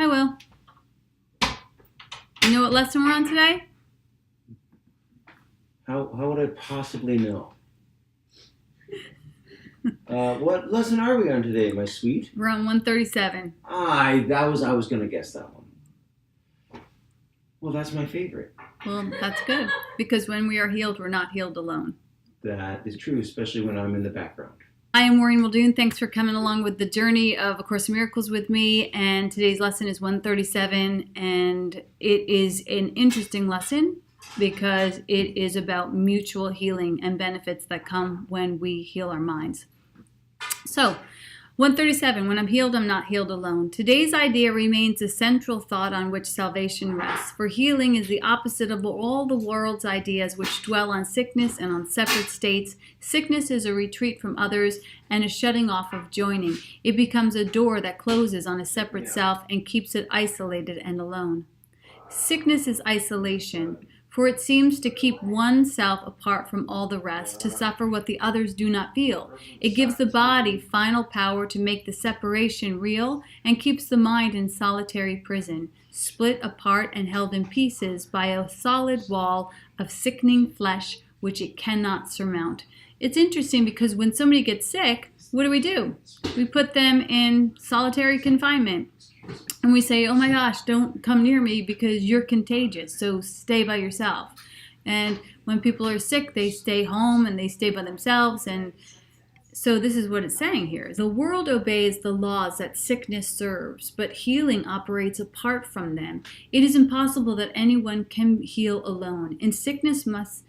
Hi, Will. You know what lesson we're on today? How would I possibly know? What lesson are we on today, my sweet? We're on 137. I was going to guess that one. Well, that's my favorite. Well, that's good, because when we are healed, we're not healed alone. That is true, especially when I'm in the background. I am Maureen Muldoon. Thanks for coming along with the journey of A Course in Miracles with me. And today's lesson is 137, and it is an interesting lesson because it is about mutual healing and benefits that come when we heal our minds. So, 137, when I'm healed, I'm not healed alone. Today's idea remains the central thought on which salvation rests, for healing is the opposite of all the world's ideas which dwell on sickness and on separate states. Sickness is a retreat from others and a shutting off of joining. It becomes a door that closes on a separate self and keeps it isolated and alone. Sickness is isolation, for it seems to keep oneself apart from all the rest, to suffer what the others do not feel. It gives the body final power to make the separation real and keeps the mind in solitary prison, split apart and held in pieces by a solid wall of sickening flesh which it cannot surmount. It's interesting because when somebody gets sick, what do? We put them in solitary confinement. And we say, oh my gosh, don't come near me because you're contagious, so stay by yourself. And when people are sick, they stay home and they stay by themselves. And so this is what it's saying here. The world obeys the laws that sickness serves, but healing operates apart from them. It is impossible that anyone can heal alone. In sickness must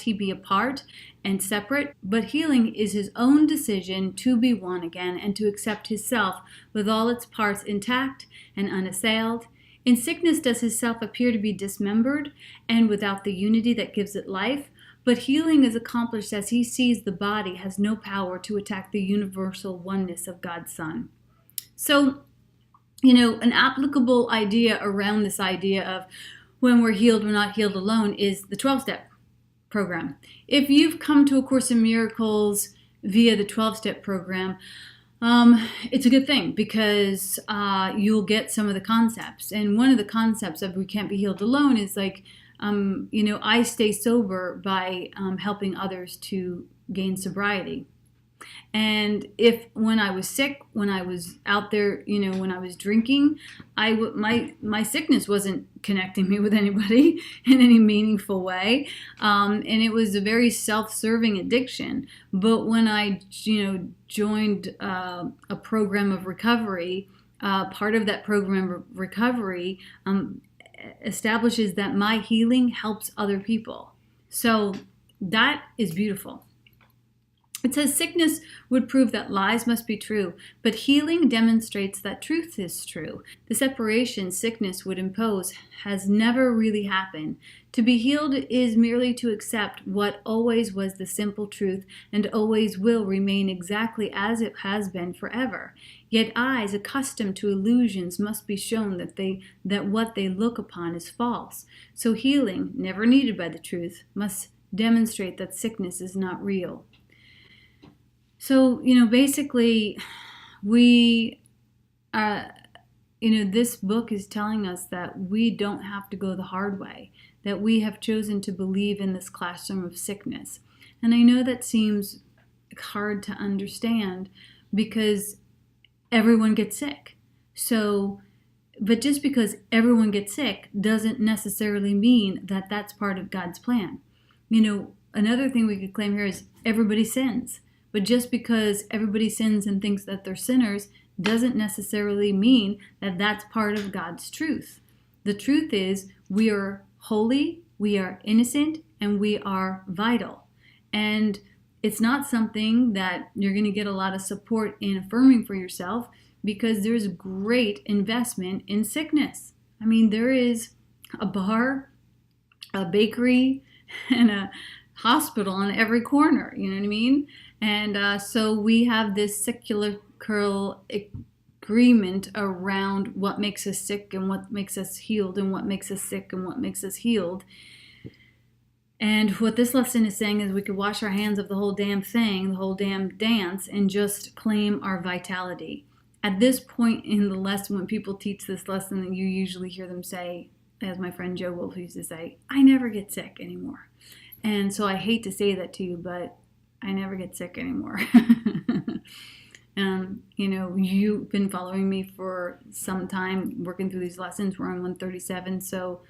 he be apart and separate, but healing is his own decision to be one again and to accept his self with all its parts intact and unassailed. In sickness does his self appear to be dismembered and without the unity that gives it life, but healing is accomplished as he sees the body has no power to attack the universal oneness of God's Son. So, an applicable idea around this idea of when we're healed, we're not healed alone is the 12-step program. If you've come to A Course in Miracles via the 12-step program, it's a good thing because you'll get some of the concepts. And one of the concepts of we can't be healed alone is like, I stay sober by helping others to gain sobriety. And if when I was sick, when I was out there, when I was drinking, my sickness wasn't connecting me with anybody in any meaningful way, and it was a very self-serving addiction. But when I, joined a program of recovery, part of that program of recovery establishes that my healing helps other people. So that is beautiful. It says sickness would prove that lies must be true, but healing demonstrates that truth is true. The separation sickness would impose has never really happened. To be healed is merely to accept what always was the simple truth and always will remain exactly as it has been forever. Yet eyes accustomed to illusions must be shown that what they look upon is false. So healing, never needed by the truth, must demonstrate that sickness is not real. So, basically, we, this book is telling us that we don't have to go the hard way, that we have chosen to believe in this classroom of sickness. And I know that seems hard to understand because everyone gets sick. So, but just because everyone gets sick doesn't necessarily mean that that's part of God's plan. Another thing we could claim here is everybody sins. But just because everybody sins and thinks that they're sinners doesn't necessarily mean that that's part of God's truth. The truth is we are holy, we are innocent, and we are vital. And it's not something that you're going to get a lot of support in affirming for yourself because there's great investment in sickness. I mean, there is a bar, a bakery, and a hospital on every corner, you know what I mean? And so we have this secular agreement around what makes us sick and what makes us healed and what makes us sick and what makes us healed. And what this lesson is saying is we could wash our hands of the whole damn thing, the whole damn dance, and just claim our vitality. At this point in the lesson, when people teach this lesson, you usually hear them say, as my friend Joe Wolf used to say, I never get sick anymore. And so I hate to say that to you, but I never get sick anymore. You've been following me for some time, working through these lessons. We're on 137, so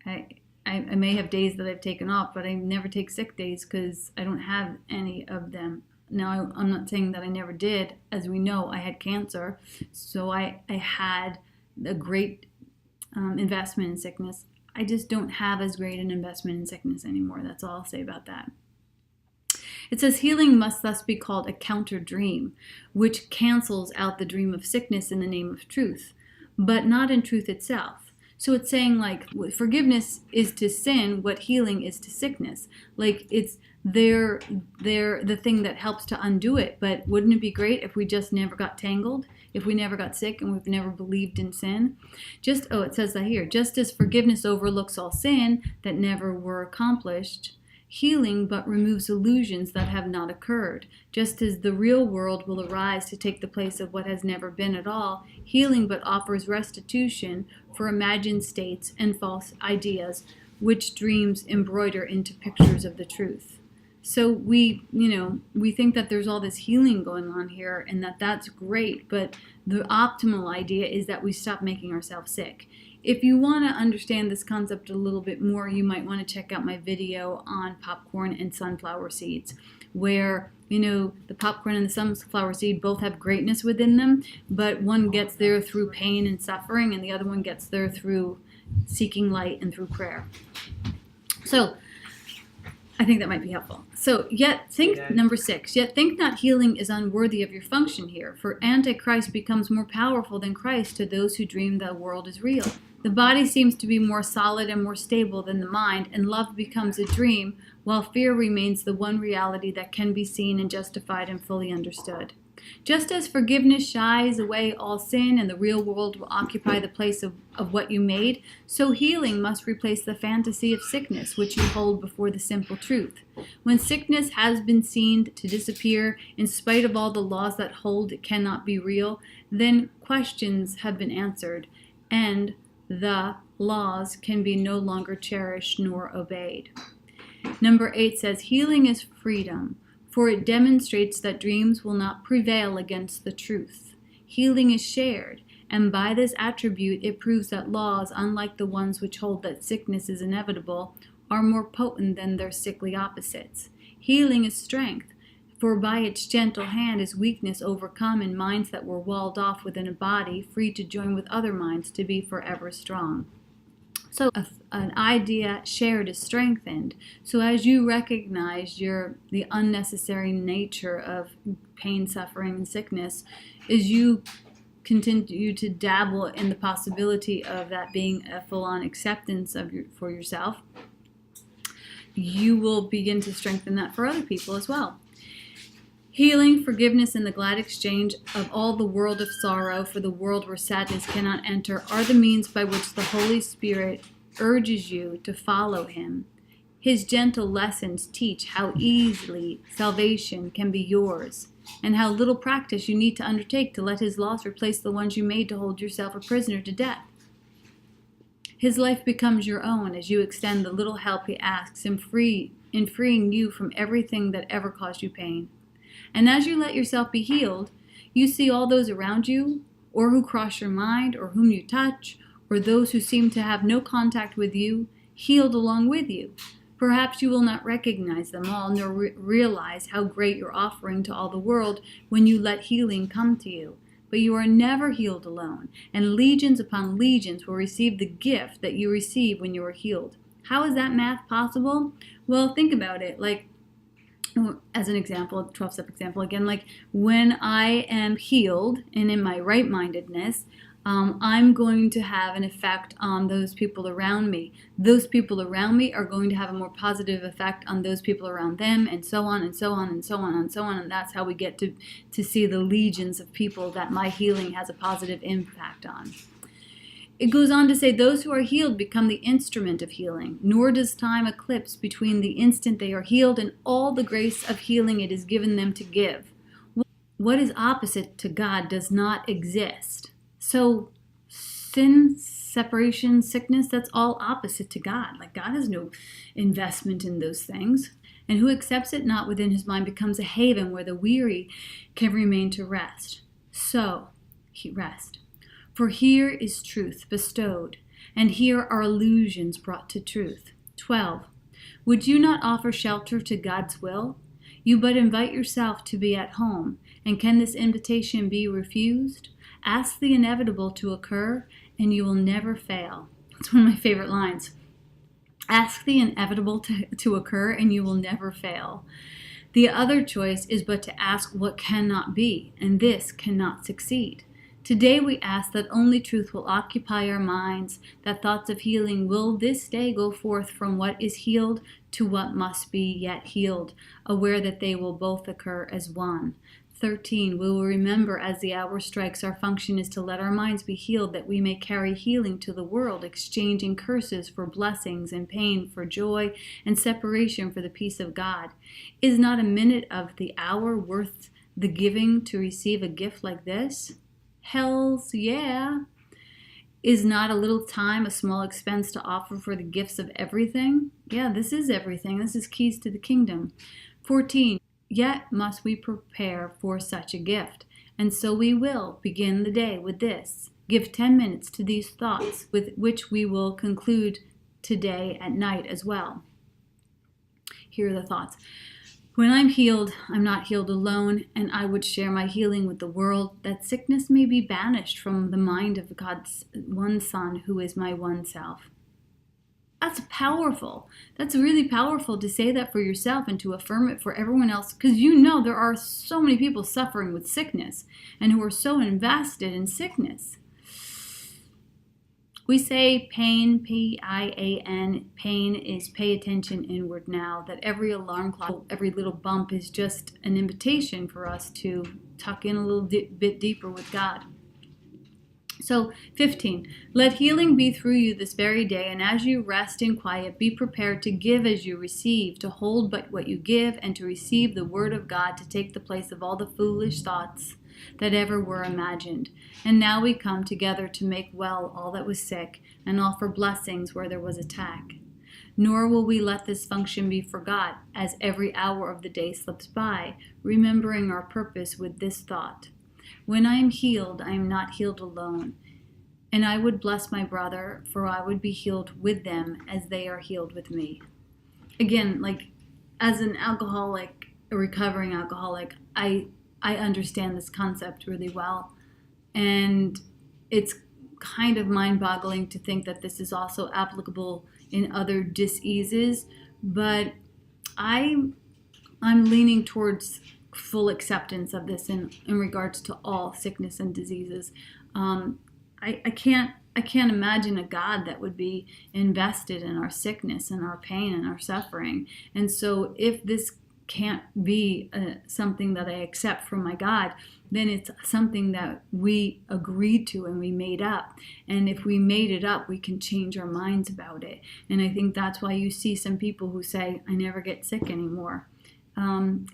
I may have days that I've taken off, but I never take sick days because I don't have any of them. Now, I'm not saying that I never did. As we know, I had cancer, so I had a great investment in sickness. I just don't have as great an investment in sickness anymore. That's all I'll say about that. It says healing must thus be called a counter dream, which cancels out the dream of sickness in the name of truth, but not in truth itself. So it's saying like forgiveness is to sin what healing is to sickness. Like it's they're the thing that helps to undo it. But wouldn't it be great if we just never got tangled? If we never got sick and we've never believed in sin? It says that here. Just as forgiveness overlooks all sin that never were accomplished, healing but removes illusions that have not occurred. Just as the real world will arise to take the place of what has never been at all, healing but offers restitution for imagined states and false ideas, which dreams embroider into pictures of the truth. So we think that there's all this healing going on here and that's great, but the optimal idea is that we stop making ourselves sick. If you want to understand this concept a little bit more, you might want to check out my video on popcorn and sunflower seeds, where, the popcorn and the sunflower seed both have greatness within them, but one gets there through pain and suffering, and the other one gets there through seeking light and through prayer. So, I think that might be helpful. So, number 6, yet think not healing is unworthy of your function here, for Antichrist becomes more powerful than Christ to those who dream the world is real. The body seems to be more solid and more stable than the mind, and love becomes a dream, while fear remains the one reality that can be seen and justified and fully understood. Just as forgiveness shies away all sin and the real world will occupy the place of what you made, so healing must replace the fantasy of sickness which you hold before the simple truth. When sickness has been seen to disappear in spite of all the laws that hold it cannot be real, then questions have been answered, and the laws can be no longer cherished nor obeyed. Number 8 says, healing is freedom, for it demonstrates that dreams will not prevail against the truth. Healing is shared, and by this attribute it proves that laws, unlike the ones which hold that sickness is inevitable, are more potent than their sickly opposites. Healing is strength, for by its gentle hand is weakness overcome in minds that were walled off within a body, free to join with other minds to be forever strong. So an idea shared is strengthened. So as you recognize the unnecessary nature of pain, suffering, and sickness, as you continue to dabble in the possibility of that being a full-on acceptance for yourself, you will begin to strengthen that for other people as well. Healing, forgiveness, and the glad exchange of all the world of sorrow for the world where sadness cannot enter are the means by which the Holy Spirit urges you to follow Him. His gentle lessons teach how easily salvation can be yours, and how little practice you need to undertake to let His laws replace the ones you made to hold yourself a prisoner to death. His life becomes your own as you extend the little help He asks in freeing you from everything that ever caused you pain. And as you let yourself be healed, you see all those around you, or who cross your mind, or whom you touch, or those who seem to have no contact with you, healed along with you. Perhaps you will not recognize them all, nor realize how great your offering to all the world when you let healing come to you. But you are never healed alone, and legions upon legions will receive the gift that you receive when you are healed. How is that math possible? Well, think about it. As an example, 12-step example again, like when I am healed and in my right-mindedness, I'm going to have an effect on those people around me. Those people around me are going to have a more positive effect on those people around them, and so on and so on and so on and so on. And that's how we get to see the legions of people that my healing has a positive impact on. It goes on to say, those who are healed become the instrument of healing, nor does time eclipse between the instant they are healed and all the grace of healing it is given them to give. what is opposite to God does not exist. So sin, separation, sickness, that's all opposite to God. Like God has no investment in those things. And who accepts it not within his mind becomes a haven where the weary can remain to rest. So, rest. For here is truth bestowed, and here are illusions brought to truth. 12. Would you not offer shelter to God's will? You but invite yourself to be at home, and can this invitation be refused? Ask the inevitable to occur, and you will never fail. That's one of my favorite lines. Ask the inevitable to occur, and you will never fail. The other choice is but to ask what cannot be, and this cannot succeed. Today we ask that only truth will occupy our minds, that thoughts of healing will this day go forth from what is healed to what must be yet healed, aware that they will both occur as one. 13. We will remember as the hour strikes, our function is to let our minds be healed, that we may carry healing to the world, exchanging curses for blessings and pain for joy and separation for the peace of God. Is not a minute of the hour worth the giving to receive a gift like this? Hells yeah. Is not a little time a small expense to offer for the gifts of everything? Yeah, this is everything. This is keys to the kingdom. 14. Yet must we prepare for such a gift. And so we will begin the day with this. Give 10 minutes to these thoughts, with which we will conclude today at night as well. Here are the thoughts. When I'm healed, I'm not healed alone, and I would share my healing with the world, that sickness may be banished from the mind of God's one Son, who is my one self. That's powerful. That's really powerful to say that for yourself and to affirm it for everyone else, because you know there are so many people suffering with sickness and who are so invested in sickness. We say pain, P-I-A-N, pain is pay attention inward now, that every alarm clock, every little bump is just an invitation for us to tuck in a little bit deeper with God. So, 15, let healing be through you this very day, and as you rest in quiet, be prepared to give as you receive, to hold but what you give, and to receive the word of God to take the place of all the foolish thoughts that ever were imagined. And now we come together to make well all that was sick, and offer blessings where there was attack. Nor will we let this function be forgot, as every hour of the day slips by, remembering our purpose with this thought. When I am healed, I am not healed alone. And I would bless my brother, for I would be healed with them as they are healed with me. Again, like as an alcoholic, a recovering alcoholic, I understand this concept really well. And it's kind of mind-boggling to think that this is also applicable in other diseases. But I'm leaning towards full acceptance of this in regards to all sickness and diseases. I can't imagine a God that would be invested in our sickness and our pain and our suffering. And so if this can't be something that I accept from my God, then it's something that we agreed to and we made up. And if we made it up, we can change our minds about it. And I think that's why you see some people who say, I never get sick anymore.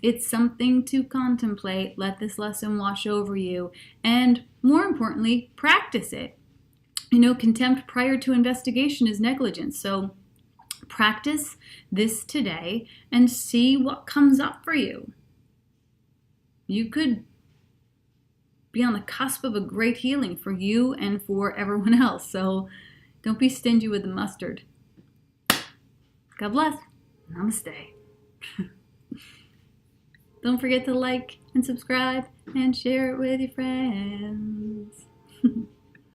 It's something to contemplate. Let this lesson wash over you, and more importantly, practice it. You know, contempt prior to investigation is negligence. So practice this today and see what comes up for you. You could be on the cusp of a great healing for you and for everyone else. So don't be stingy with the mustard. God bless. Namaste. Don't forget to like and subscribe and share it with your friends.